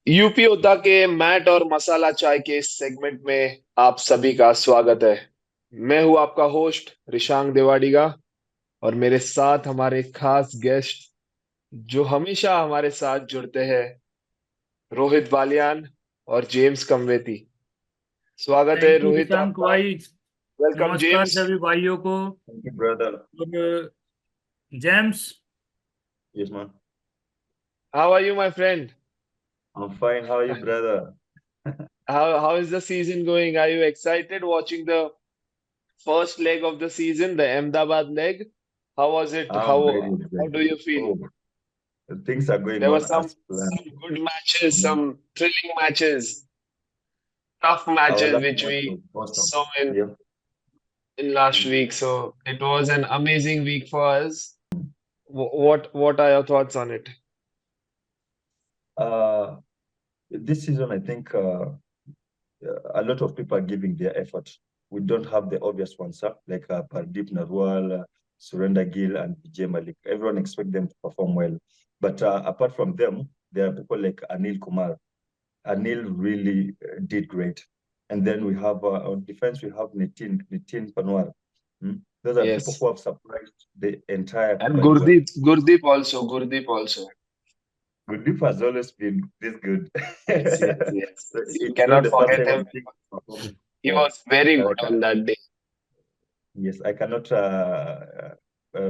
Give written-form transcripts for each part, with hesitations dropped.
UP योद्धा के mat और मसाला चाय के इस सेगमेंट में आप सभी का स्वागत है। मैं हूं आपका होस्ट रिशांग देवाडिगा और मेरे साथ हमारे खास गेस्ट जो हमेशा हमारे साथ जुड़ते हैं, रोहित बालियान और जेम्स कमवेती। स्वागत है थैंक यू रोहित निशांक आपका। भाई। वेलकम नमस्कार जेम्स। सभी भाइयों को। Thank you, brother. और James. Yes, man. How are you my friend? I'm fine. How are you, brother? How is the season going? Are you excited watching the first leg of the season, the Ahmedabad leg? How was it? I'm very How do excited. you feel? Oh, things are going There were on some as planned. some good matches, Mm. some thrilling matches, tough I was matches happy which watch we was awesome. saw Yeah. in last Mm. week. So it was an amazing week for us. What are your thoughts on it? Uh, this season, I think a lot of people are giving their effort. We don't have the obvious ones, like Pardeep Narwal, Surrender Gill, and Vijay Malik. Everyone expects them to perform well. But apart from them, there are people like Anil Kumar. Anil really did great. And then we have on defense, we have Nitin Panwar. Hmm? Those are people Yes. who have surprised the entire And Bangalore. Gurdeep also. Gurdeep has always been this good. Yes, yes, yes, So yes. You it's not cannot the first forget time him. I think he's performing. He Yeah. was very So good on that day. yes, I cannot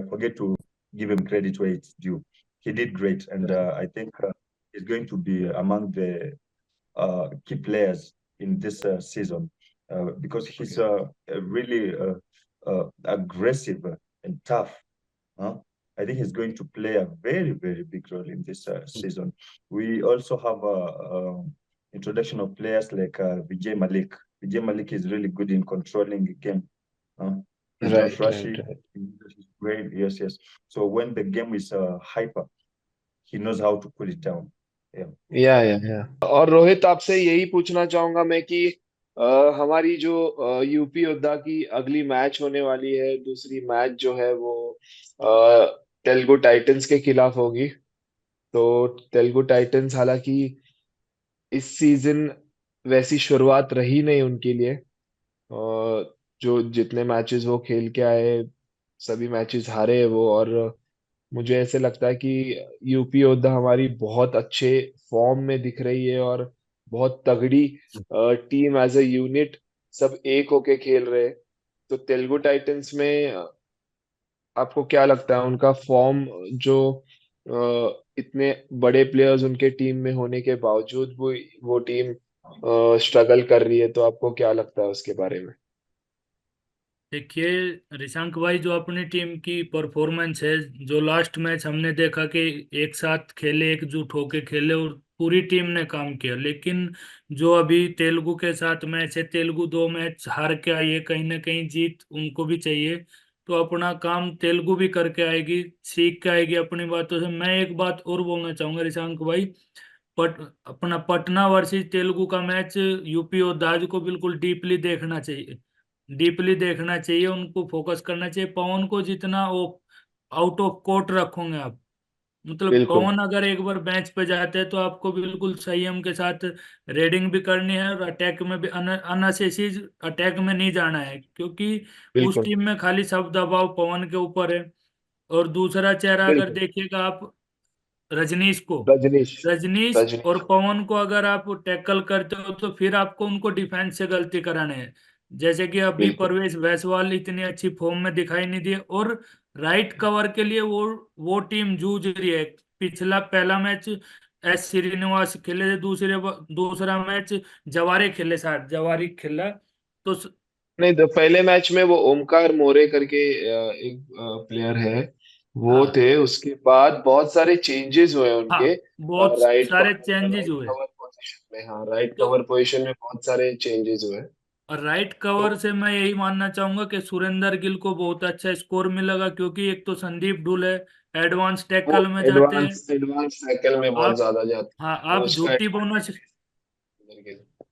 forget to give him credit where it's due. He did great, and Right. I think he's going to be among the key players in this season because he's Okay. really aggressive and tough. Huh? I think he's going to play a very, very big role in this season. We also have introduction of players like Vijay Malik. Vijay Malik is really good in controlling the game. Huh? He's not Right, right, rushy. right. He's great. Yes, yes. So when the game is hyper, he knows how to pull it down. Yeah. या और रोहित आपसे यही पूछना चाहूंगा मैं कि हमारी जो यूपी योद्धा की अगली मैच होने वाली है, दूसरी मैच जो है वो तेलुगु टाइटंस के खिलाफ होगी। तो तेलुगु टाइटंस हालांकि इस सीजन वैसी शुरुआत रही नहीं उनके लिए। जो जितने मैचेस वो खेल के आए सभी मैचेस हारे हैं वो। और मुझे ऐसे लगता है कि यूपी योद्धा हमारी बहुत अच्छे फॉर्म में दिख रही है और बहुत तगड़ी टीम एज अ यूनिट सब एक होके खेल रहे हैं। तो तेलुगु टाइटंस में आपको क्या लगता है उनका फॉर्म जो इतने बड़े प्लेयर्स उनके टीम में होने के बावजूद वो टीम स्ट्रगल कर रही है, तो आपको क्या लगता है उसके बारे में? देखिए रिशांक भाई, जो अपनी टीम की परफॉर्मेंस है, जो लास्ट मैच हमने देखा कि एक साथ खेले, एकजुट होके खेले और पूरी टीम ने काम किया। लेकिन जो अभी तेलुगु के साथ मैच है, तेलुगु 2 मैच हार के आई है, कहीं ना कहीं जीत उनको भी चाहिए। तो अपना काम तेलुगु भी करके आएगी, सीख के आएगी अपनी बातों से। मैं एक बात और बोलना चाहूंगा रिशांक भाई। अपना पटना वर्सेस तेलुगु का मैच यूपी और दाज को बिल्कुल डीपली देखना चाहिए। डीपली देखना चाहिए, उनको फोकस करना चाहिए। पवन को जितना वो आउट ऑफ कोर्ट रखोगे आप, मतलब बिल्कुल, पवन अगर एक बार बेंच पे जाते हैं तो आपको बिल्कुल संयम के साथ रेडिंग भी करनी है और अटैक में भी अनअसेसिज अटैक में नहीं जाना है, क्योंकि उस बिल्कुल, टीम में खाली सब दबाव पवन के ऊपर है। और दूसरा चेहरा अगर बिल्कुल। देखिएगा आप, रजनीश को। रजनीश। रजनीश और रजनीश। पवन को अगर आप टैकल करते हो तो फिर आपको उनको डिफेंस से गलती कराने हैं। जैसे कि अभी बिल्कुल, परवेश जायसवाल इतनी अच्छी फॉर्म में दिखाई नहीं दिए, और राइट कवर के लिए वो टीम जूझ रही है। पिछला पहला मैच एस श्रीनिवास खेले थे, दूसरा मैच जवारे खेले, साथ जवारी खेला। तो नहीं तो पहले मैच में वो ओमकार मोरे करके एक प्लेयर है, वो हाँ, थे। उसके बाद बहुत सारे चेंजेस हुए हाँ, उनके बहुत सारे चेंजेस राइट हुए। कवर पोजीशन में। हाँ, राइट तो कवर पोजीशन में बहुत सारे चेंजेस हुए। और राइट तो कवर से मैं यही मानना चाहूंगा कि सुरेंदर गिल को बहुत अच्छा स्कोर मिलेगा, क्योंकि एक तो संदीप ढुल है, एडवांस वो टैकल में जाते हैं। एडवांस एडवांस टैकल में बहुत आप, ज्यादा जाते हाँ, हैं, तो आप उसका झूठी बोनस, एडवांटेज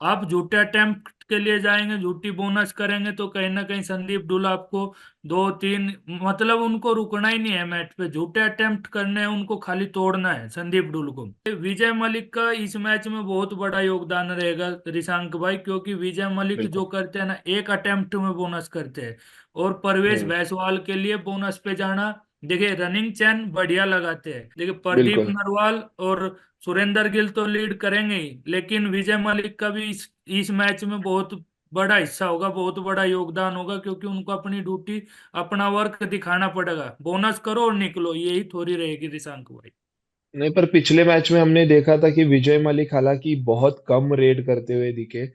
आप झूठे अटेम्प्ट के लिए जाएंगे, झूठी बोनस करेंगे, तो कहीं ना कहीं संदीप डुल आपको दो तीन, मतलब उनको रुकना ही नहीं है मैच पे, झूठे अटेम्प्ट करने हैं उनको, खाली तोड़ना है संदीप डुल को। विजय मलिक का इस मैच में बहुत बड़ा योगदान रहेगा रिशांक भाई, क्योंकि विजय मलिक बिल्कुल। जो करते हैं ना, एक अटेम्प्ट में बोनस करते हैं। और परवेश हम्म। जायसवाल के लिए बोनस पे जाना, देखिए रनिंग चैन बढ़िया लगाते हैं। देखिए प्रदीप बिल्कुल। नरवाल और सुरेंदर गिल तो लीड करेंगे ही, लेकिन विजय मलिक का भी इस मैच में बहुत बड़ा हिस्सा होगा, बहुत बड़ा योगदान होगा, क्योंकि उनको अपनी ड्यूटी, अपना वर्क दिखाना पड़ेगा। बोनस करो और निकलो, यही थोड़ी रहेगी रिशांक भाई। नहीं, पर पिछले मैच में हमने देखा था कि विजय मलिक हालांकि बहुत कम रेड करते हुए दिखे।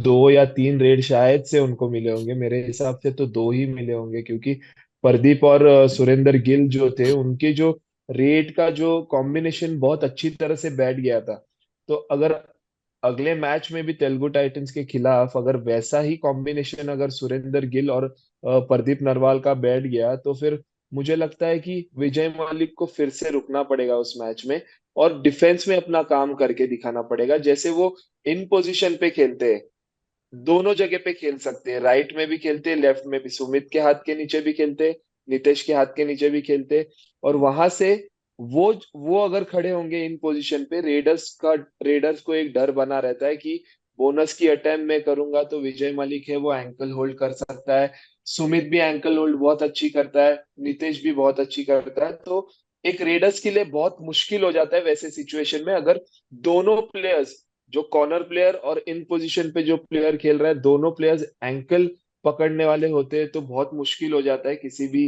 2 या 3 रेड शायद से उनको मिले होंगे, मेरे हिसाब से तो 2 ही मिले होंगे, क्योंकि प्रदीप और सुरेंदर गिल जो थे उनके जो रेड का जो कॉम्बिनेशन बहुत अच्छी तरह से बैठ गया था। तो अगर अगले मैच में भी तेलुगु टाइटंस के खिलाफ अगर वैसा ही कॉम्बिनेशन अगर सुरेंदर गिल और प्रदीप नरवाल का बैठ गया, तो फिर मुझे लगता है कि विजय मलिक को फिर से रुकना पड़ेगा उस मैच में, और डिफेंस में अपना काम करके दिखाना पड़ेगा। जैसे वो इन पोजीशन पे खेलते हैं, दोनों जगह पे खेल सकते हैं, राइट में भी खेलते हैं, लेफ्ट में भी, सुमित के हाथ के नीचे भी खेलते हैं, नितेश के हाथ के नीचे भी खेलते हैं। और वहां से वो अगर खड़े होंगे इन पोजीशन पे, रेडर्स को एक डर बना रहता है कि बोनस की अटेम्प्ट मैं करूंगा तो विजय मलिक है वो एंकल होल्ड कर सकता है, सुमित भी एंकल होल्ड बहुत अच्छी करता है, नितेश भी बहुत अच्छी करता है। तो एक रेडर्स के लिए बहुत मुश्किल हो जाता है वैसे सिचुएशन में, अगर दोनों प्लेयर्स, जो कॉर्नर प्लेयर और इन पोजीशन पे जो प्लेयर खेल रहा है, दोनों प्लेयर्स एंकल पकड़ने वाले होते हैं, तो बहुत मुश्किल हो जाता है किसी भी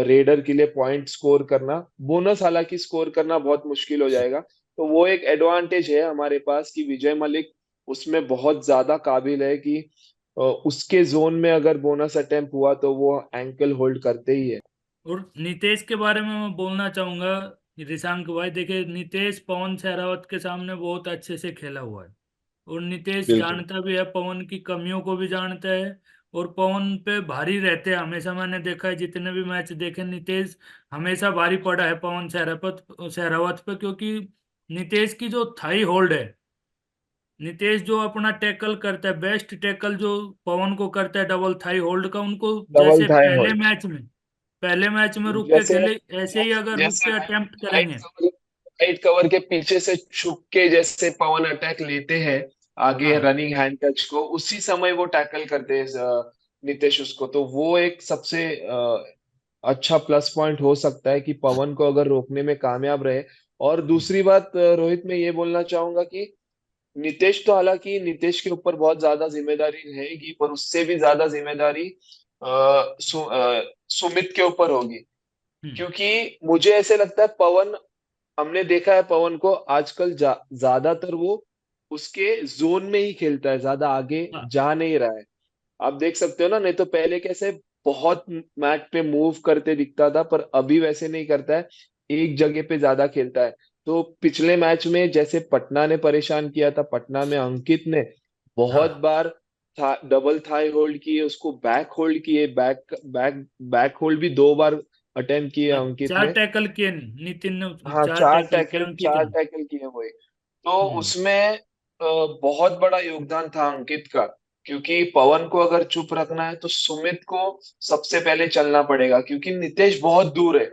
रेडर के लिए पॉइंट स्कोर करना, बोनस हालांकि स्कोर करना बहुत मुश्किल हो जाएगा। तो वो एक एडवांटेज है हमारे पास कि विजय मलिक उसमें बहुत ज्यादा काबिल है कि उसके जोन में अगर बोनस अटेम्प्ट हुआ तो वो एंकल होल्ड करते ही है। और नीतीश के बारे में मैं बोलना चाहूंगा, रिशांक भाई देखिए, नीतीश पवन सहरावत के सामने बहुत अच्छे से खेला हुआ है, और नीतीश बिल्कुल। जानता भी है, पवन की कमियों को भी जानता है, और पवन पे भारी रहते हैं हमेशा। मैंने देखा है जितने भी मैच देखे, नीतीश हमेशा भारी पड़ा है पवन सहरावत पे, क्योंकि नीतीश की जो थाई होल्ड है, नीतीश जो अपना टैकल करता है, बेस्ट टैकल जो पवन को करता है डबल थाई होल्ड का, उनको डबल जैसे थाई पहले होल्ड। मैच में, पहले मैच में रुक के जैसे खेले, ऐसे ही अगर रुक जैसे के अटेम्प्ट राइट करेंगे। कवर राइट कवर के पीछे से छुप के जैसे पवन अटैक लेते हैं आगे हाँ रनिंग हैंड टच को, उसी समय वो टैकल करते हैं नितेश उसको, तो वो एक सबसे अच्छा प्लस पॉइंट हो सकता है कि पवन को अगर रोकने में कामयाब रहे। और दूसरी बात रोहित, मैं ये बोलना चाहूंगा कि नितेश तो, हालांकि नितेश के ऊपर बहुत ज्यादा जिम्मेदारी रहेगी, पर उससे भी ज्यादा जिम्मेदारी सुमित के ऊपर होगी। हम्म, क्योंकि मुझे ऐसे लगता है पवन, हमने देखा है पवन को आजकल ज्यादातर वो उसके जोन में ही खेलता है, ज्यादा आगे हाँ जा नहीं रहा है। आप देख सकते हो ना, नहीं तो पहले कैसे बहुत मैच पे मूव करते दिखता था, पर अभी वैसे नहीं करता है, एक जगह पे ज्यादा खेलता है। तो पिछले मैच में जैसे पटना ने परेशान किया था, पटना में अंकित ने बहुत हाँ बार डबल थाई होल्ड किए, उसको बैक होल्ड किए, बैक होल्ड भी 2 बार अटेम्प्ट किए हाँ, अंकित चार ने। टैकल किए नितिन ने, हाँ, चार चार टैकल किए टैकल अंकित चार ने। टैकल किए हुए। तो हम्म, उसमें बहुत बड़ा योगदान था अंकित का, क्योंकि पवन को अगर चुप रखना है तो सुमित को सबसे पहले चलना पड़ेगा, क्योंकि नितेश बहुत दूर है।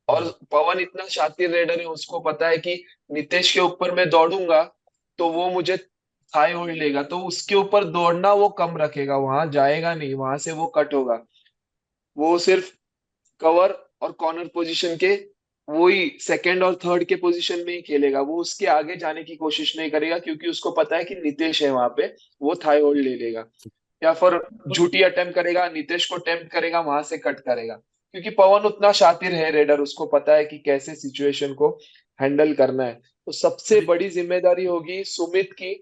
और हम्म, पवन इतना शातिर रेडर है, उसको पता है कि नितेश के ऊपर मैं दौड़ूंगा तो वो मुझे थाई होल्ड लेगा, तो उसके ऊपर दौड़ना वो कम रखेगा, वहां जाएगा नहीं, वहां से वो कट होगा। वो सिर्फ कवर और कॉर्नर पोजीशन के, वही सेकंड और थर्ड के पोजीशन में ही खेलेगा, वो उसके आगे जाने की कोशिश नहीं करेगा, क्योंकि उसको पता है कि नितेश है वहां पे, वो थाई होल्ड ले लेगा। या फिर झूठी अटेम्प्ट करेगा, नितेश को टेम्प्ट करेगा, वहां से कट करेगा, क्योंकि पवन उतना शातिर है रेडर, उसको पता है कि कैसे सिचुएशन को हैंडल करना है। तो सबसे अरे, बड़ी जिम्मेदारी होगी सुमित की,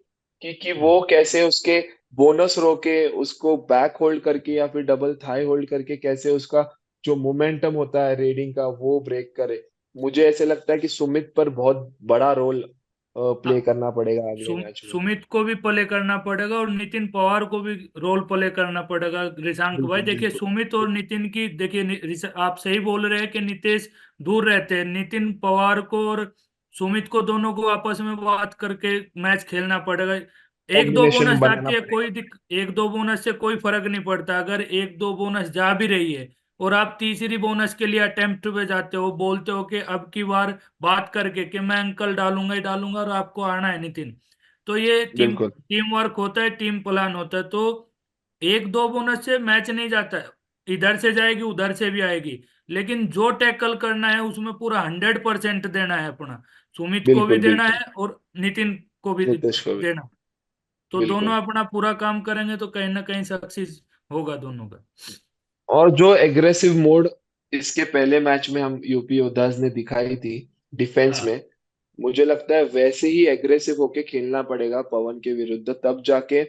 कि हम्म, वो कैसे उसके बोनस रोके, उसको बैक होल्ड करके या फिर डबल थाई होल्ड करके कैसे उसका जो मोमेंटम होता है रेडिंग का वो ब्रेक करे। मुझे ऐसे लगता है कि सुमित पर बहुत बड़ा रोल प्ले हाँ, करना पड़ेगा अगले मैच में। सुमित को भी प्ले करना पड़ेगा, और नितिन पवार को भी रोल प्ले करना पड़ेगा रिशांक भाई। बिल्कुल देखिए बिल्कुल। सुमित और नितिन की, देखिए आप सही बोल रहे हैं कि नितेश दूर रहते हैं, नितिन पवार को और सुमित को दोनों को आपस में बात करके मैच खेलना पड़ेगा। एक दो कॉम्बिनेशन बोनस बनाना जाती है, पड़ेगा। एक दो बोनस से कोई फर्क नहीं पड़ता। अगर एक दो बोनस जा भी रही है और आप तीसरी बोनस के लिए अटेम्प्ट पे जाते हो, बोलते हो कि अब की बार बात करके कि मैं अंकल डालूंगा ही डालूंगा और आपको आना है नितिन, तो ये टीम बिल्कुल टीम वर्क होता है, टीम प्लान होता है। तो एक दो बोनस से मैच नहीं जाता है, इधर से जाएगी उधर से भी आएगी, लेकिन जो टैकल करना है उसमें पूरा 100% देना है अपना। सुमित को भी बिल्कुल देना बिल्कुल। है और नितिन को भी नितेश को भी। देना। तो दोनों बिल्कुल। अपना पूरा काम करेंगे तो कहीं ना कहीं सक्सेस होगा दोनों का। और जो एग्रेसिव मोड इसके पहले मैच में हम यूपी योद्धाज ने दिखाई थी डिफेंस हाँ में, मुझे लगता है वैसे ही एग्रेसिव होके खेलना पड़ेगा पवन के विरुद्ध, तब जाके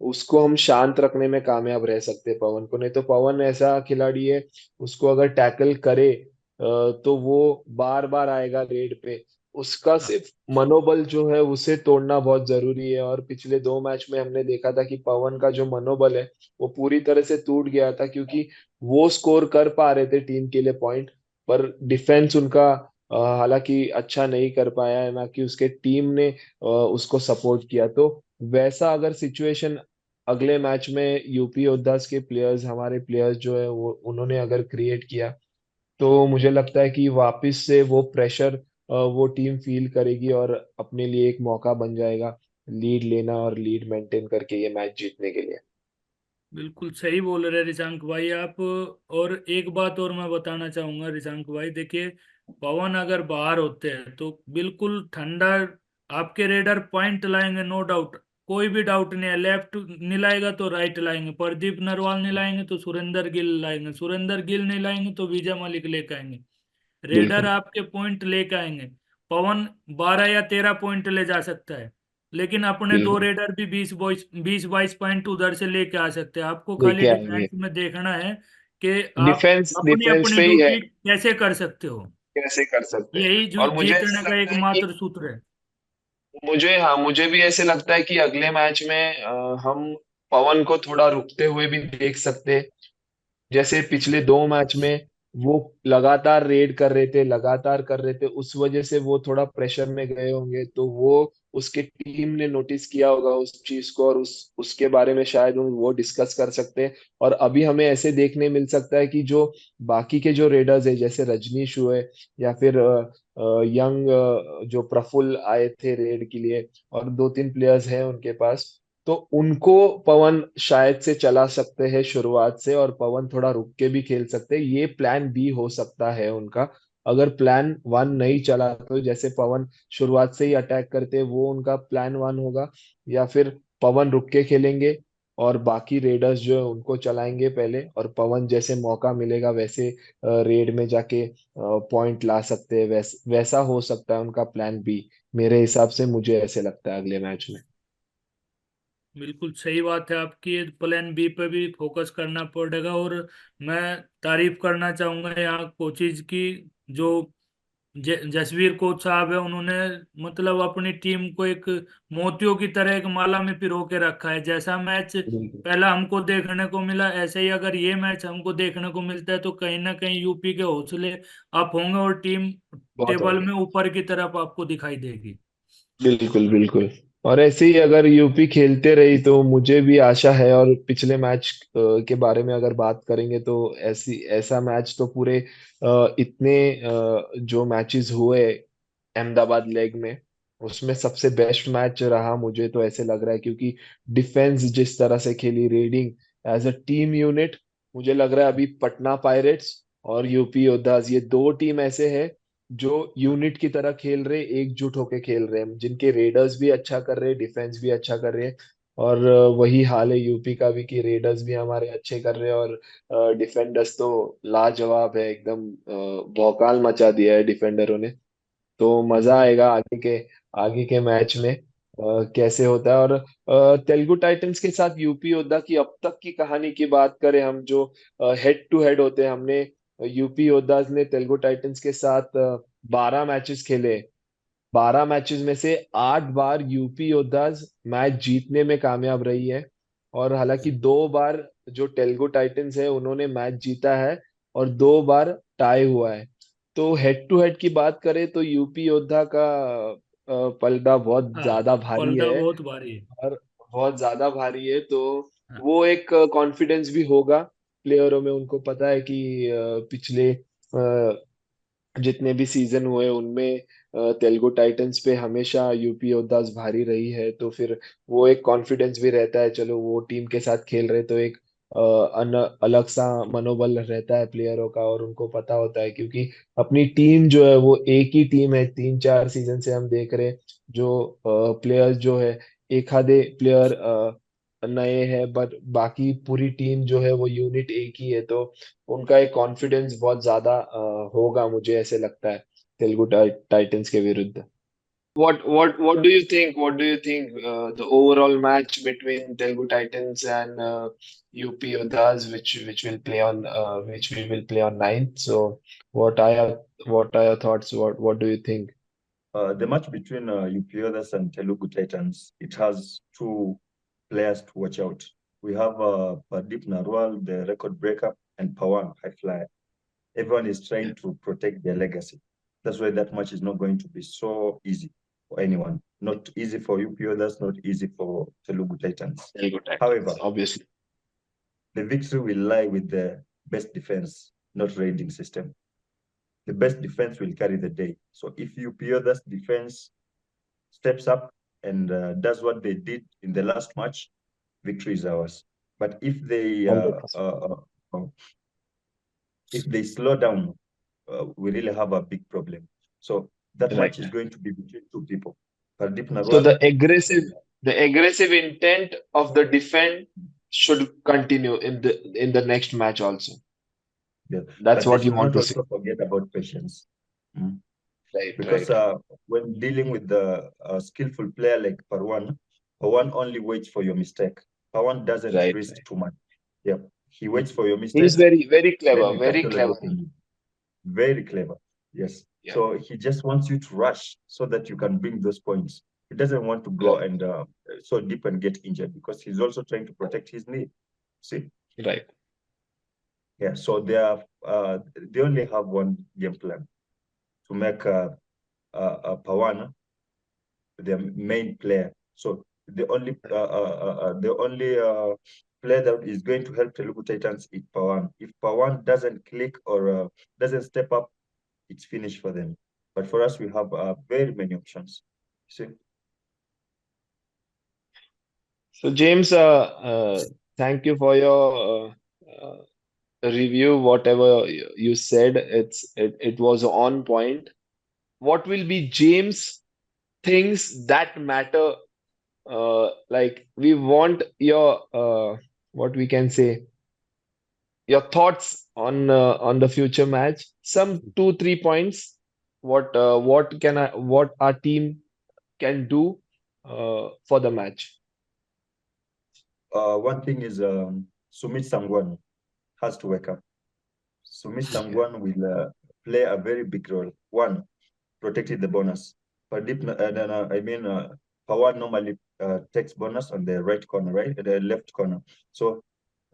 उसको हम शांत रखने में कामयाब रह सकते हैं पवन को। नहीं तो पवन ऐसा खिलाड़ी है, उसको अगर टैकल करे तो वो बार बार आएगा रेड पे। उसका हाँ सिर्फ मनोबल जो है उसे तोड़ना बहुत जरूरी है, और पिछले दो मैच में हमने देखा था कि पवन का जो मनोबल है वो पूरी तरह से टूट गया था, क्योंकि वो स्कोर कर पा रहे थे टीम के लिए पॉइंट, पर डिफेंस उनका हालांकि अच्छा नहीं कर पाया है, ना कि उसके टीम ने उसको सपोर्ट किया। तो वैसा अगर सिचुएशन अगले मैच में यूपी योद्धास के प्लेयर्स, हमारे प्लेयर्स जो है वो उन्होंने अगर क्रिएट किया, तो मुझे लगता है कि वापस से वो प्रेशर वो टीम फील करेगी और अपने लिए एक मौका बन जाएगा लीड लेना और लीड मेंटेन करके ये मैच जीतने के लिए। बिल्कुल सही बोल रहे हैं रिशांक भाई आप। और एक बात और मैं बताना चाहूंगा रिशांक भाई, देखिए पवन अगर बाहर होते हैं तो बिल्कुल ठंडा आपके रेडर पॉइंट लाएंगे, नो डाउट, कोई भी डाउट नहीं है। लेफ्ट नहीं लाएगा तो राइट लाएंगे, प्रदीप नरवाल नहीं लाएंगे तो सुरेंद्र गिल लाएंगे, सुरेंद्र गिल नहीं लाएंगे तो विजय मलिक लेकर आएंगे। रेडर बिल्कुल आपके पॉइंट लेकर आएंगे। पवन 12 या 13 पॉइंट ले जा सकता है, लेकिन अपने दो बिल्कुल। रेडर भी 20-22 पॉइंट उधर से लेके आ सकते हैं। आपको खाली लेके आएंगे। डिफेंस में देखना है कि आप डिफेंस अपनी डिफेंस अपनी पे ही है, ड्यूटी कैसे कर सकते हो। कैसे कर सकते हैं। यही जो और मुझे जीतने ऐसा का लगता है कि एकमात्र सूत्र है। मुझे, हाँ मुझे भी ऐसे लगता है कि अगले मैच में हम पवन को थोड़ा रुकते हुए भी देख सकते हैं। जैसे पिछले दो मैच में वो लगातार रेड कर रहे थे, लगातार कर रहे थे, उस वजह से वो थोड़ा प्रेशर में गए होंगे, तो वो उसके टीम ने नोटिस किया होगा उस चीज को, और उसके बारे में शायद वो डिस्कस कर सकते हैं। और अभी हमें ऐसे देखने मिल सकता है कि जो बाकी के जो रेडर्स है, जैसे रजनीश हुए या फिर यंग जो प्रफुल्ल आए थे रेड के लिए, और दो तीन प्लेयर्स हैं उनके पास, तो उनको पवन शायद से चला सकते हैं शुरुआत से, और पवन थोड़ा रुक के भी खेल सकते हैं। ये प्लान बी हो सकता है उनका। अगर प्लान वन नहीं चला तो जैसे पवन शुरुआत से ही अटैक करते हैं, वो उनका प्लान वन होगा। या फिर पवन रुक के खेलेंगे और बाकी रेडर्स जो है उनको चलाएंगे पहले, और पवन जैसे मौका मिलेगा वैसे रेड में जाके पॉइंट ला सकते हैं। वैसा हो सकता है उनका प्लान बी, मेरे हिसाब से मुझे ऐसे लगता है अगले मैच में। बिल्कुल सही बात है आपकी, प्लान बी पे भी फोकस करना पड़ेगा। और मैं तारीफ करना चाहूंगा यहाँ कोचिज की, जो जसवीर कोच साहब है, उन्होंने मतलब अपनी टीम को एक मोतियों की तरह एक माला में पिरो के रखा है। जैसा मैच बिल्कुल। पहला हमको देखने को मिला, ऐसे ही अगर ये मैच हमको देखने को मिलता है तो कहीं ना कहीं यूपी के हौसले अप होंगे और टीम बहुत टेबल होंगे। में ऊपर की तरफ आपको दिखाई देगी। बिल्कुल बिल्कुल। और ऐसे ही अगर यूपी खेलते रही तो मुझे भी आशा है, और पिछले मैच के बारे में अगर बात करेंगे तो ऐसा मैच तो पूरे इतने जो मैचेस हुए अहमदाबाद लेग में, उसमें सबसे बेस्ट मैच रहा मुझे तो ऐसे लग रहा है, क्योंकि डिफेंस जिस तरह से खेली, raiding as a team unit, मुझे लग रहा है अभी पटना पायरेट्स और यूपी योद्धास, ये दो टीम ऐसे है जो यूनिट की तरह खेल रहे, एकजुट होके खेल रहे हैं, जिनके रेडर्स भी अच्छा कर रहे हैं, डिफेंस भी अच्छा कर रहे हैं। और वही हाल है यूपी का भी, कि रेडर्स भी हमारे अच्छे कर रहे हैं और डिफेंडर्स तो लाजवाब है एकदम, भौकाल मचा दिया है डिफेंडरों ने। तो मजा आएगा आगे के मैच में कैसे होता है। और तेलुगु टाइटंस के साथ यूपी योद्धा की अब तक की कहानी की बात करें हम, जो हेड टू हेड होते हैं, हमने यूपी योद्धाज ने तेलुगु टाइटंस के साथ 12 मैचेस खेले। 12 मैचेस में से 8 बार यूपी योद्धाज मैच जीतने में कामयाब रही है, और हालांकि 2 बार जो तेलुगु टाइटंस है उन्होंने मैच जीता है, और 2 बार टाई हुआ है। तो हेड टू हेड की बात करें तो यूपी योद्धा का पलड़ा बहुत हाँ ज्यादा भारी पलड़ा है। बहुत भारी है। और बहुत ज्यादा भारी है, तो हाँ, वो एक कॉन्फिडेंस भी होगा प्लेयरों में। उनको पता है कि पिछले जितने भी सीजन हुए उनमें तेलुगु टाइटंस पे हमेशा यूपी योद्धास भारी रही है, तो फिर वो एक कॉन्फिडेंस भी रहता है, चलो वो टीम के साथ खेल रहे, तो एक अलग सा मनोबल रहता है प्लेयरों का। और उनको पता होता है, क्योंकि अपनी टीम जो है वो एक ही टीम है, 3-4 सीजन से हम देख रहे हैं। जो प्लेयर्स जो है, एक आधे प्लेयर नए हैं, बट बाकी पूरी टीम जो है वो यूनिट एक ही है, तो उनका एक कॉन्फिडेंस बहुत ज्यादा होगा, मुझे ऐसे लगता है तेलुगु टाइटंस के विरुद्ध। What do you think? What do you think the overall match between Telugu Titans and UP Yodhas, which will play on which we will play on 9th? So what are your thoughts? What do you think? The match between UP and Telugu Titans, it has two players to watch out. We have Pradeep Narwal, the record breaker, and Pawan, high flyer. Everyone is trying Yeah, to protect their legacy. That's why that match is not going to be so easy for anyone. Not easy for UP others, not easy for Telugu Titans. Telugu Titans, However, obviously. the victory will lie with the best defense, not raiding system. The best defense will carry the day. So if UP others defense steps up and does what they did in the last match, victory is ours. But 100%. uh, if they slow down, we really have a big problem. So that Right. match is going to be between two people, Pardeep So Narwal. the aggressive intent of the defense should continue in the next match also. Yeah, That's but they what you should want not to say. also forget about patience. Mm. Right, Because right. when dealing with the skillful player like Parwan, Parwan only waits for your mistake. Parwan doesn't Right, risk right. too much. Yeah, he waits for your He's mistake, very then clever, you very cancel clever. everything. Very clever. Yes. Yeah, So he just wants you to rush so that you can bring those points. He doesn't want to go right, and so deep and get injured because he's also trying to protect his knee. See? right. Yeah. So they only have one game plan to make Pawana their main player. So the only player that is going to help Telugu Titans is Pawan. If Pawan doesn't click or doesn't step up, it's finished for them. But for us, we have very many options. See? So James, thank you for your review. Whatever you said, it was on point. What will be James things that matter? Like we want your what we can say, your thoughts on the future match. Some 2-3 points. What our team can do for the match. One thing is Sumit Sangwan has to wake up. Sumit Yeah. Sangwan will play a very big role. One, protected the bonus. Pradeep, no, no, I mean, Pawan normally takes bonus on the right corner, right? The left corner. So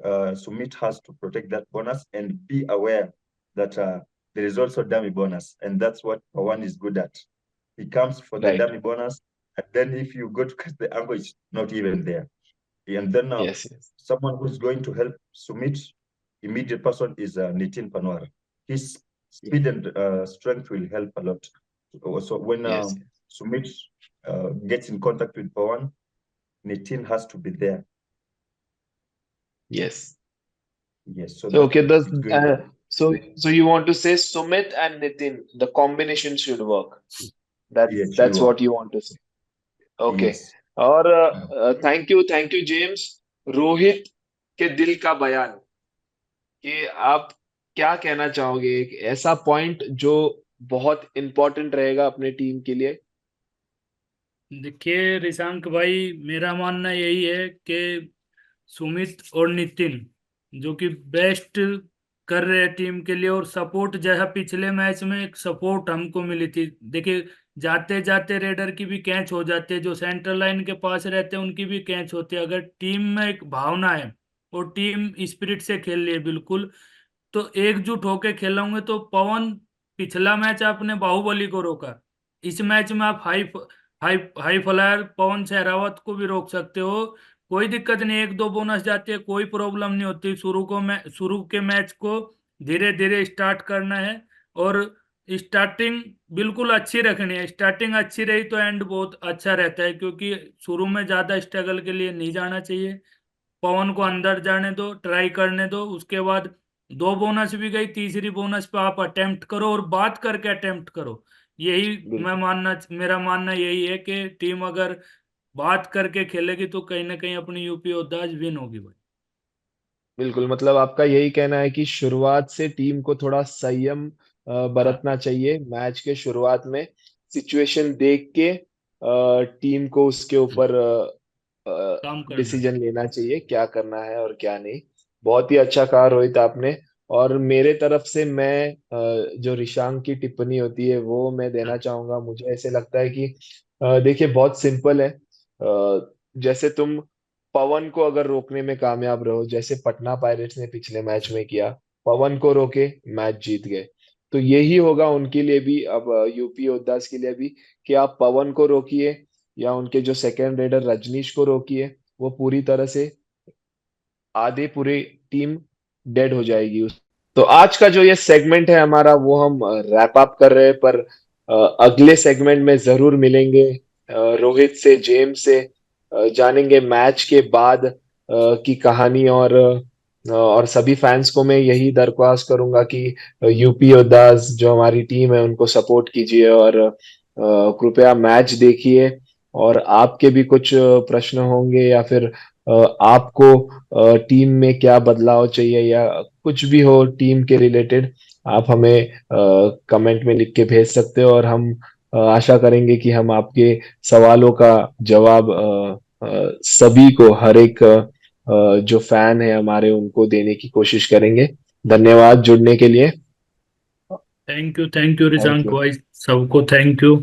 Sumit has to protect that bonus and be aware that there is also dummy bonus. And that's what Pawan is good at. He comes for the Right. dummy bonus. And then if you go to cut the angle, it's not even there. And then Yes, yes. someone who's going to help Sumit, immediate person is Nitin Panwar. His Yeah. speed and strength will help a lot. So when Yes. Sumit gets in contact with Pawan, Nitin has to be there. Yes. Yes, so So that okay, is going to so you want to say Sumit and Nitin, the combination should work. yeah, it That's will work. what you want to say. Okay. Yes. और thank you James. Rohit के दिल का बयान, कि आप क्या कहना चाहोगे, एक ऐसा पॉइंट जो बहुत इंपॉर्टेंट रहेगा अपने टीम के लिए। देखिए रिशांक भाई, मेरा मानना यही है कि सुमित और नितिन जो कि बेस्ट कर रहे हैं टीम के लिए, और सपोर्ट जैसा पिछले मैच में एक सपोर्ट हमको मिली थी। देखिए जाते जाते रेडर की भी कैच हो जाती है, जो सेंटर लाइन के पास रहते हैं उनकी भी कैच होती है। अगर टीम में एक भावना है और टीम स्पिरिट से खेल रही है बिल्कुल, तो एकजुट होके खेलोगे तो पवन, पिछला मैच आपने बाहुबली को रोका, इस मैच में आप हाई हाई हाई फ्लायर पवन सहरावत को भी रोक सकते हो। कोई दिक्कत नहीं, एक दो बोनस जाती है, कोई प्रॉब्लम नहीं होती। शुरू के मैच को धीरे धीरे स्टार्ट करना है और स्टार्टिंग बिल्कुल अच्छी रखनी है। स्टार्टिंग अच्छी रही तो एंड बहुत अच्छा रहता है, क्योंकि शुरू में ज्यादा स्ट्रगल के लिए नहीं जाना चाहिए। पवन को अंदर जाने दो, ट्राई करने दो, उसके बाद दो बोनस भी गई, तीसरी बोनस पे आप अटेम्प्ट करो और बात करके अटेम्प्ट करो। यही बिल्कुल मेरा मानना यही है कि टीम अगर बात करके खेलेगी तो कहीं ना कहीं अपनी यूपी ओदाज विन होगी भाई। बिल्कुल, मतलब आपका यही कहना है कि शुरुआत से टीम को थोड़ा संयम हाँ, बरतना चाहिए। मैच के शुरुआत में सिचुएशन देख के टीम को उसके ऊपर काम करना है। डिसीजन लेना चाहिए, क्या करना है और क्या नहीं। बहुत ही अच्छा कहा रोहित आपने। और मेरे तरफ से मैं जो ऋशांक की टिप्पणी होती है वो मैं देना हाँ, चाहूंगा। मुझे ऐसे लगता है कि देखिए बहुत सिंपल है। जैसे तुम पवन को अगर रोकने में कामयाब रहो, जैसे पटना पायरेट्स ने पिछले मैच में किया, पवन को रोके, मैच जीत गए। तो यही होगा उनके लिए भी अब, यूपी योद्धास के लिए भी, कि आप पवन को रोकिए या उनके जो सेकंड रेडर रजनीश को रोकिए, वो पूरी तरह से आधे पूरी टीम डेड हो जाएगी उस। तो आज का जो ये सेगमेंट है हमारा, वो हम रैप अप कर रहे हैं, पर अगले सेगमेंट में जरूर मिलेंगे रोहित से, जेम्स से, जानेंगे मैच के बाद की कहानी। और सभी फैंस को मैं यही दरख्वास्त करूंगा कि यूपी योद्धास जो हमारी टीम है उनको सपोर्ट कीजिए और कृपया मैच देखिए। और आपके भी कुछ प्रश्न होंगे या फिर आपको टीम में क्या बदलाव चाहिए या कुछ भी हो टीम के रिलेटेड, आप हमें कमेंट में लिख के भेज सकते हो। और हम आशा करेंगे कि हम आपके सवालों का जवाब सभी को, हर एक जो फैन है हमारे, उनको देने की कोशिश करेंगे। धन्यवाद जुड़ने के लिए। Thank you thank Rishank you. भाई, सबको थैंक यू।